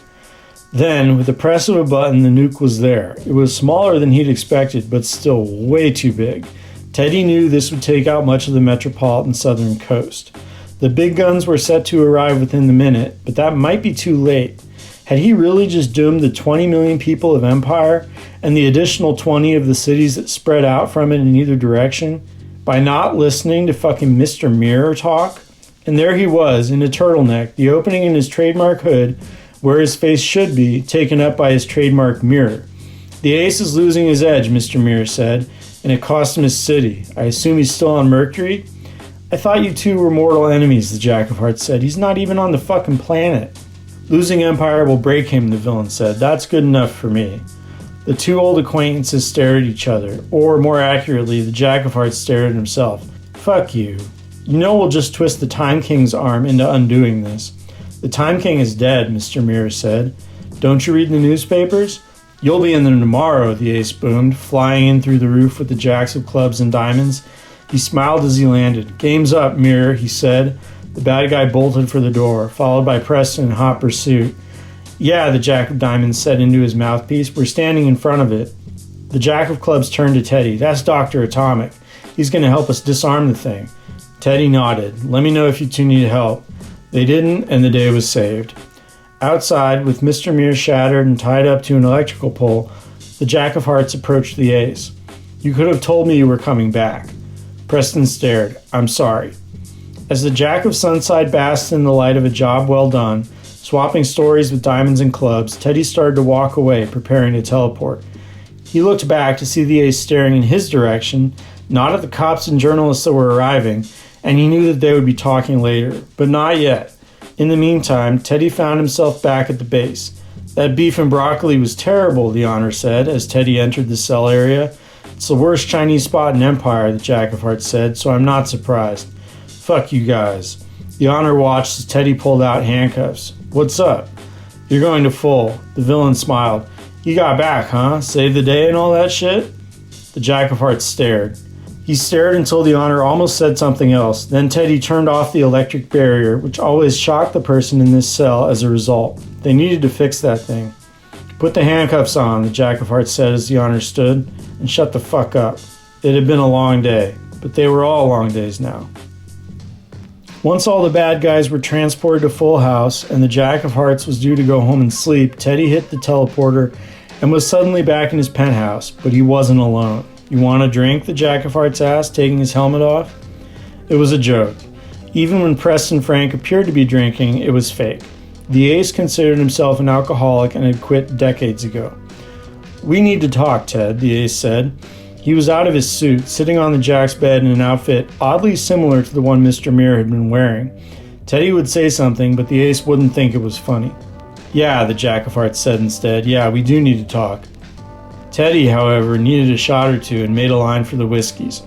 Then, with the press of a button, the nuke was there. It was smaller than he'd expected, but still way too big. Teddy knew this would take out much of the metropolitan southern coast. The big guns were set to arrive within the minute, but that might be too late. Had he really just doomed the 20 million people of Empire and the additional 20 of the cities that spread out from it in either direction by not listening to fucking Mr. Mirror talk? And there he was, in a turtleneck, the opening in his trademark hood, where his face should be, taken up by his trademark mirror. The ace is losing his edge, Mr. Mirror said, and it cost him his city. I assume he's still on Mercury? I thought you two were mortal enemies, the Jack of Hearts said. He's not even on the fucking planet. Losing Empire will break him, the villain said. That's good enough for me. The two old acquaintances stared at each other, or more accurately, the Jack of Hearts stared at himself. Fuck you. You know we'll just twist the Time King's arm into undoing this. The Time King is dead, Mr. Mirror said. Don't you read the newspapers? You'll be in them tomorrow, the ace boomed, flying in through the roof with the jacks of clubs and diamonds. He smiled as he landed. Game's up, Mirror, he said. The bad guy bolted for the door, followed by Preston in hot pursuit. Yeah, the Jack of Diamonds said into his mouthpiece. We're standing in front of it. The Jack of Clubs turned to Teddy. That's Dr. Atomic. He's going to help us disarm the thing. Teddy nodded. Let me know if you two need help. They didn't, and the day was saved. Outside, with Mr. Mir shattered and tied up to an electrical pole, the Jack of Hearts approached the ace. You could have told me you were coming back. Preston stared. I'm sorry. As the Jack of Sunside basked in the light of a job well done, swapping stories with diamonds and clubs, Teddy started to walk away, preparing to teleport. He looked back to see the ace staring in his direction, not at the cops and journalists that were arriving, and he knew that they would be talking later, but not yet. In the meantime, Teddy found himself back at the base. That beef and broccoli was terrible, the Honor said, as Teddy entered the cell area. It's the worst Chinese spot in Empire, the Jack of Hearts said, so I'm not surprised. Fuck you guys. The Honor watched as Teddy pulled out handcuffs. What's up? You're going to full. The villain smiled. You got back, huh? Saved the day and all that shit? The Jack of Hearts stared. He stared until the Honor almost said something else. Then Teddy turned off the electric barrier, which always shocked the person in this cell as a result. They needed to fix that thing. Put the handcuffs on, the Jack of Hearts said as the Honor stood, and shut the fuck up. It had been a long day, but they were all long days now. Once all the bad guys were transported to Full House and the Jack of Hearts was due to go home and sleep, Teddy hit the teleporter and was suddenly back in his penthouse, but he wasn't alone. You want a drink? The Jack of Hearts asked, taking his helmet off. It was a joke. Even when Preston Frank appeared to be drinking, it was fake. The ace considered himself an alcoholic and had quit decades ago. We need to talk, Ted, the ace said. He was out of his suit, sitting on the Jack's bed in an outfit oddly similar to the one Mr. Mir had been wearing. Teddy would say something, but the ace wouldn't think it was funny. Yeah, the Jack of Hearts said instead. Yeah, we do need to talk. Teddy, however, needed a shot or two and made a line for the whiskeys.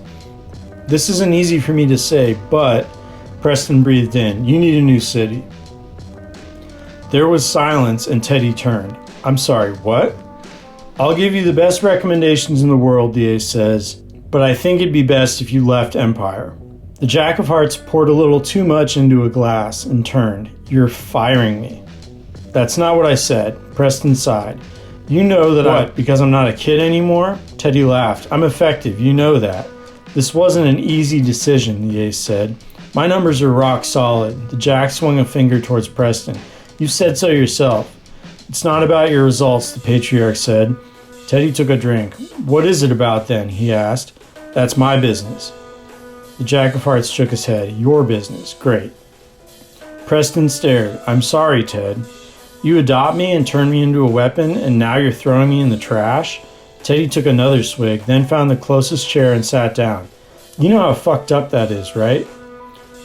This isn't easy for me to say, but... Preston breathed in. You need a new city. There was silence and Teddy turned. I'm sorry, what? I'll give you the best recommendations in the world, the ace says, but I think it'd be best if you left Empire. The Jack of Hearts poured a little too much into a glass and turned. You're firing me. That's not what I said. Preston sighed. You know that What, because I'm not a kid anymore? Teddy laughed. I'm effective, you know that. This wasn't an easy decision, the ace said. My numbers are rock solid. The jack swung a finger towards Preston. You said so yourself. It's not about your results, the patriarch said. Teddy took a drink. What is it about then? He asked. That's my business. The jack of hearts shook his head. Your business. Great. Preston stared. I'm sorry, Ted. You adopt me and turn me into a weapon, and now you're throwing me in the trash? Teddy took another swig, then found the closest chair and sat down. You know how fucked up that is, right?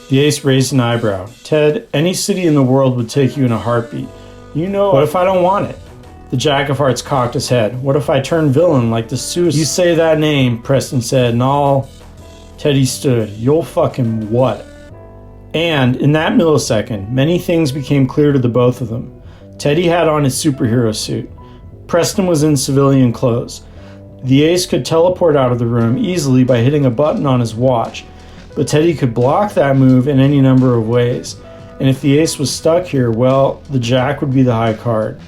The ace raised an eyebrow. Ted, any city in the world would take you in a heartbeat. You know, what if I don't want it? The jack of hearts cocked his head. What if I turn villain like the suicide? You say that name, Preston said, and I'll... Teddy stood. You'll fucking what? And, in that millisecond, many things became clear to the both of them. Teddy had on his superhero suit. Preston was in civilian clothes. The ace could teleport out of the room easily by hitting a button on his watch, but Teddy could block that move in any number of ways. And if the ace was stuck here, well, the jack would be the high card.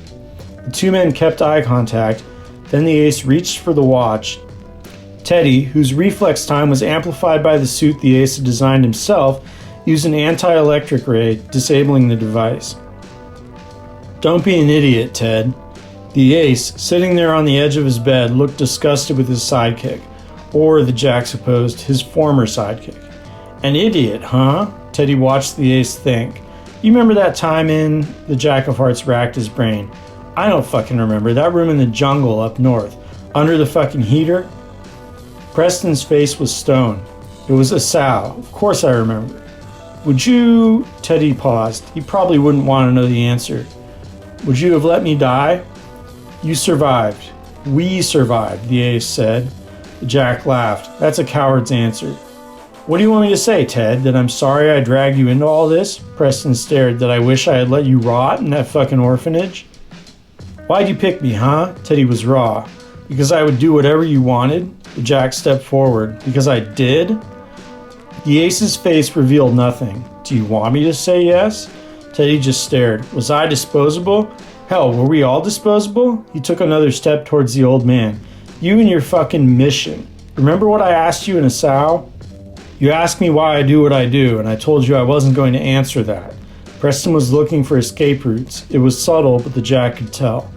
The two men kept eye contact, then the ace reached for the watch. Teddy, whose reflex time was amplified by the suit the ace had designed himself, used an anti-electric ray, disabling the device. Don't be an idiot, Ted. The ace, sitting there on the edge of his bed, looked disgusted with his sidekick, or, the jack supposed, his former sidekick. An idiot, huh? Teddy watched the ace think. You remember that time in... The jack of hearts racked his brain. I don't fucking remember. That room in the jungle up north. Under the fucking heater? Preston's face was stone. It was a sow. Of course I remember. Would you... Teddy paused. He probably wouldn't want to know the answer. Would you have let me die? You survived. We survived, the ace said. The jack laughed. That's a coward's answer. What do you want me to say, Ted? That I'm sorry I dragged you into all this? Preston stared. That I wish I had let you rot in that fucking orphanage? Why'd you pick me, huh? Teddy was raw. Because I would do whatever you wanted? The jack stepped forward. Because I did? The ace's face revealed nothing. Do you want me to say yes? Teddy just stared. Was I disposable? Hell, were we all disposable? He took another step towards the old man. You and your fucking mission. Remember what I asked you in a sow? You asked me why I do what I do, and I told you I wasn't going to answer that. Preston was looking for escape routes. It was subtle, but the jack could tell.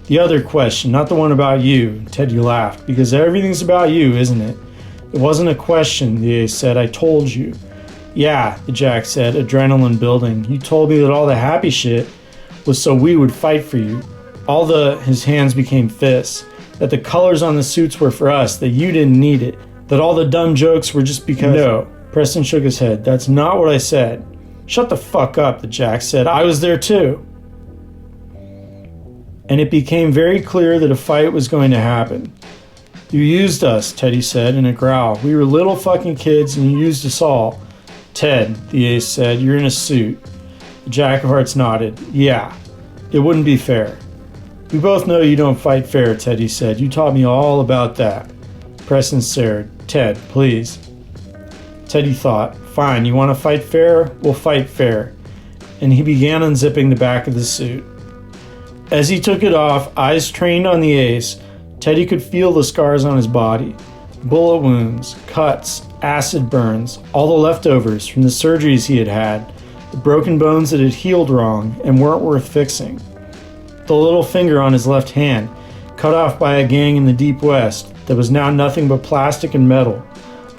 The other question, not the one about you. Teddy laughed. Because everything's about you, isn't it? It wasn't a question, the ace said. I told you. Yeah, the jack said, adrenaline building. You told me that all the happy shit was so we would fight for you. His hands became fists. That the colors on the suits were for us, that you didn't need it. That all the dumb jokes were just because... No, Preston shook his head. That's not what I said. Shut the fuck up, the jack said. I was there too. And it became very clear that a fight was going to happen. You used us, Teddy said in a growl. We were little fucking kids and you used us all. Ted, the ace said, you're in a suit. The jack of hearts nodded. Yeah, it wouldn't be fair. We both know you don't fight fair, Teddy said. You taught me all about that. Preston stared. Ted, please. Teddy thought, fine, you want to fight fair? We'll fight fair. And he began unzipping the back of the suit. As he took it off, eyes trained on the ace, Teddy could feel the scars on his body. Bullet wounds, cuts, acid burns, all the leftovers from the surgeries he had had, the broken bones that had healed wrong and weren't worth fixing. The little finger on his left hand, cut off by a gang in the Deep West, that was now nothing but plastic and metal.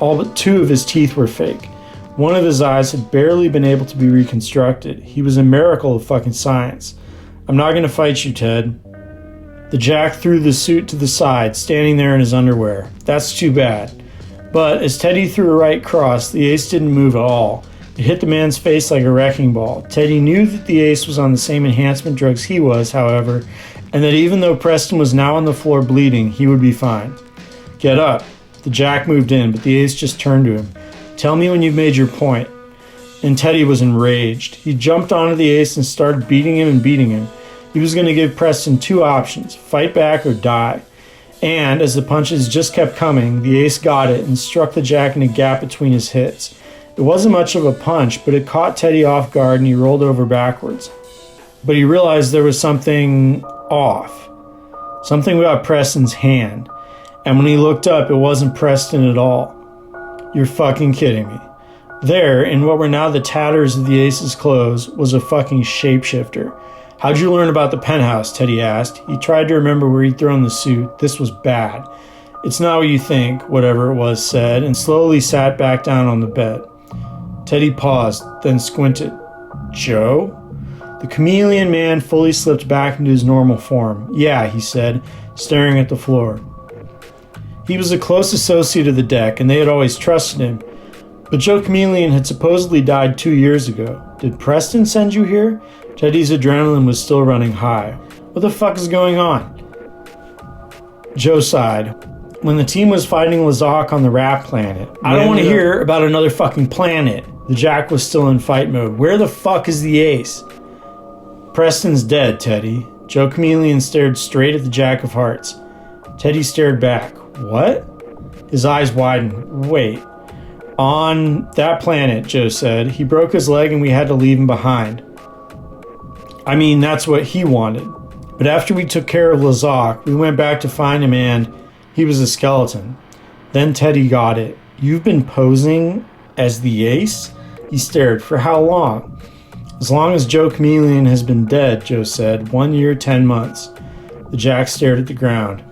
All but two of his teeth were fake. One of his eyes had barely been able to be reconstructed. He was a miracle of fucking science. I'm not going to fight you, Ted. The jack threw the suit to the side, standing there in his underwear. That's too bad. But as Teddy threw a right cross, the ace didn't move at all. It hit the man's face like a wrecking ball. Teddy knew that the ace was on the same enhancement drugs he was, however, and that even though Preston was now on the floor bleeding, he would be fine. Get up. The jack moved in, but the ace just turned to him. Tell me when you've made your point. And Teddy was enraged. He jumped onto the ace and started beating him and beating him. He was going to give Preston two options, fight back or die. And, as the punches just kept coming, the ace got it and struck the jack in a gap between his hits. It wasn't much of a punch, but it caught Teddy off guard and he rolled over backwards. but he realized there was something off. Something about Preston's hand. And when he looked up, it wasn't Preston at all. You're fucking kidding me. There, in what were now the tatters of the Ace's clothes, was a fucking shapeshifter. How'd you learn about the penthouse? Teddy asked. He tried to remember where he'd thrown the suit. This was bad. It's not what you think, whatever it was said, and slowly sat back down on the bed. Teddy paused, then squinted. Joe? The chameleon man fully slipped back into his normal form. Yeah, he said, staring at the floor. He was a close associate of the deck, and they had always trusted him. But Joe Chameleon had supposedly died 2 years ago. Did Preston send you here? Teddy's adrenaline was still running high. What the fuck is going on? Joe sighed. When the team was fighting Lazak on the Rat Planet. I don't want to hear about another fucking planet. The Jack was still in fight mode. Where the fuck is the Ace? Preston's dead, Teddy. Joe Chameleon stared straight at the Jack of Hearts. Teddy stared back. What? His eyes widened. Wait. On that planet, Joe said. He broke his leg and we had to leave him behind. I mean, that's what he wanted. But after we took care of Lazak, we went back to find him and he was a skeleton. Then Teddy got it. You've been posing as the Ace? He stared. For how long? As long as Joe Chameleon has been dead, Joe said. 1 year, 10 months. The Jack stared at the ground.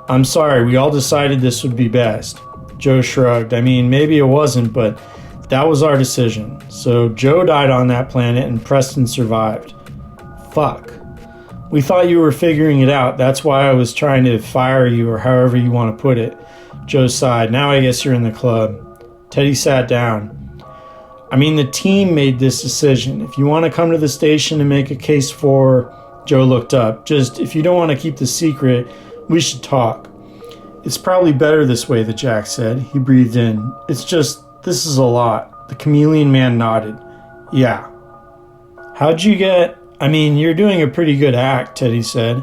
I'm sorry, we all decided this would be best. Joe shrugged. I mean, maybe it wasn't, but that was our decision. So Joe died on that planet and Preston survived. Fuck. We thought you were figuring it out. That's why I was trying to fire you, or however you want to put it. Joe sighed. Now I guess you're in the club. Teddy sat down. I mean, the team made this decision. If you want to come to the station and make a case for... Joe looked up. Just, if you don't want to keep the secret, we should talk. It's probably better this way, the Jack said. He breathed in. It's just, this is a lot. The chameleon man nodded. Yeah. How'd you get... I mean, you're doing a pretty good act, Teddy said.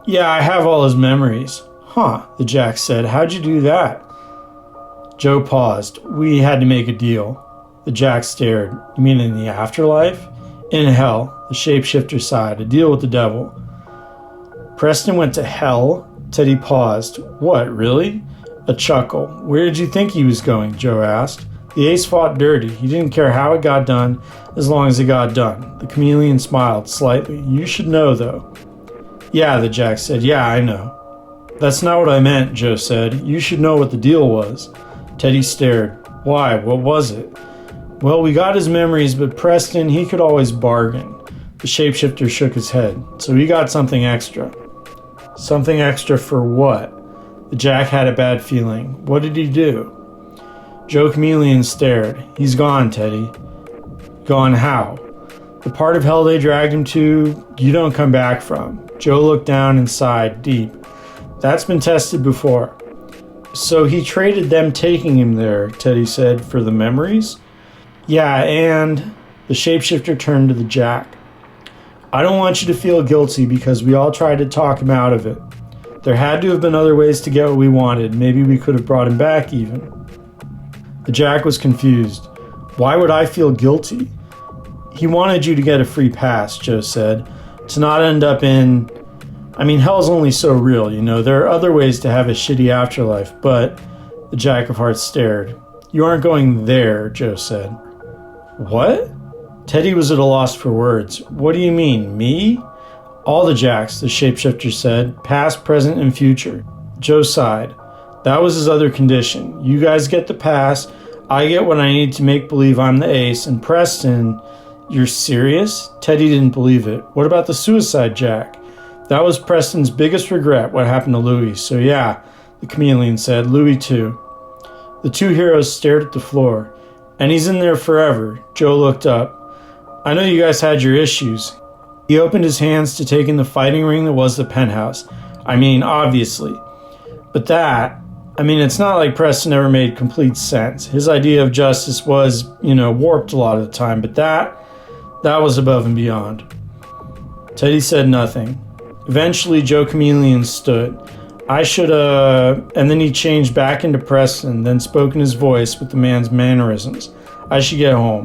Yeah, I have all his memories. Huh, the Jack said. How'd you do that? Joe paused. We had to make a deal. The Jack stared. You mean in the afterlife? In hell, the shapeshifter sighed. A deal with the devil. Preston went to hell? Teddy paused. What, really? A chuckle. Where did you think he was going? Joe asked. The Ace fought dirty. He didn't care how it got done, as long as it got done. The chameleon smiled slightly. You should know, though. Yeah, the Jack said. Yeah, I know. That's not what I meant, Joe said. You should know what the deal was. Teddy stared. Why? What was it? Well, we got his memories, but Preston, he could always bargain. The shapeshifter shook his head. So he got something extra. Something extra for what? The Jack had a bad feeling. What did he do? Joe Chameleon stared. He's gone, Teddy. Gone how? The part of hell they dragged him to, you don't come back from. Joe looked down and sighed deep. That's been tested before. So he traded them taking him there, Teddy said, for the memories? Yeah, and... The shapeshifter turned to the Jack. I don't want you to feel guilty because we all tried to talk him out of it. There had to have been other ways to get what we wanted. Maybe we could have brought him back even. The Jack was confused. Why would I feel guilty? He wanted you to get a free pass, Joe said. To not end up in... I mean, hell's only so real, you know. There are other ways to have a shitty afterlife, but... The Jack of Hearts stared. You aren't going there, Joe said. What? Teddy was at a loss for words. What do you mean, me? All the Jacks, the shapeshifter said. Past, present, and future. Joe sighed. That was his other condition. You guys get the pass, I get what I need to make believe I'm the Ace, and Preston... You're serious? Teddy didn't believe it. What about the suicide Jack? That was Preston's biggest regret, what happened to Louis. So yeah, the chameleon said. Louis too. The two heroes stared at the floor. And he's in there forever. Joe looked up. I know you guys had your issues. He opened his hands to take in the fighting ring that was the penthouse. I mean, obviously. But that... I mean, it's not like Preston ever made complete sense. His idea of justice was, warped a lot of the time. But that was above and beyond. Teddy said nothing. Eventually, Joe Chameleon stood. And then he changed back into Preston, then spoke in his voice with the man's mannerisms. I should get home.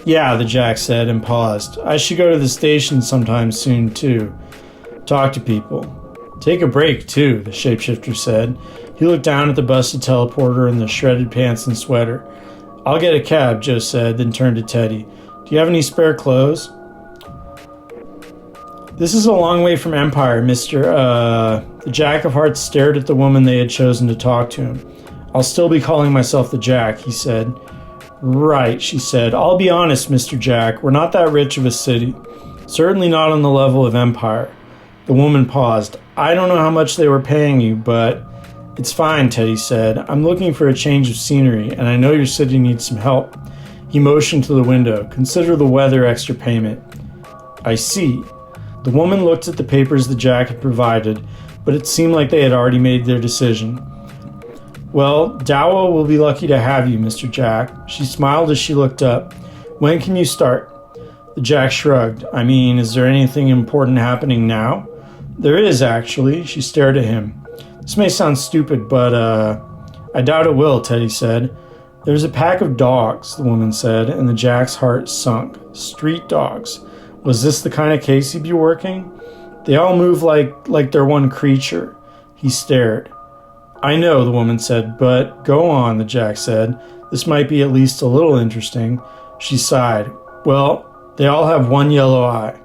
Yeah, the Jack said and paused. I should go to the station sometime soon, too. Talk to people. Take a break, too, the shapeshifter said. He looked down at the busted teleporter and the shredded pants and sweater. I'll get a cab, Joe said, then turned to Teddy. Do you have any spare clothes? This is a long way from Empire, Mr. The Jack of Hearts stared at the woman they had chosen to talk to him. I'll still be calling myself the Jack, he said. Right, she said. I'll be honest, Mr. Jack, we're not that rich of a city. Certainly not on the level of Empire. The woman paused. I don't know how much they were paying you, but... It's fine, Teddy said. I'm looking for a change of scenery, and I know your city needs some help. He motioned to the window. Consider the weather extra payment. I see. The woman looked at the papers the Jack had provided, but it seemed like they had already made their decision. Well, Dawa will be lucky to have you, Mr. Jack. She smiled as she looked up. When can you start? The Jack shrugged. I mean, is there anything important happening now? There is, actually. She stared at him. This may sound stupid, but, I doubt it will, Teddy said. There's a pack of dogs, the woman said, and the Jack's heart sunk. Street dogs. Was this the kind of case he'd be working? They all move like they're one creature. He stared. I know, the woman said, but go on, the Jack said. This might be at least a little interesting. She sighed. Well, they all have one yellow eye.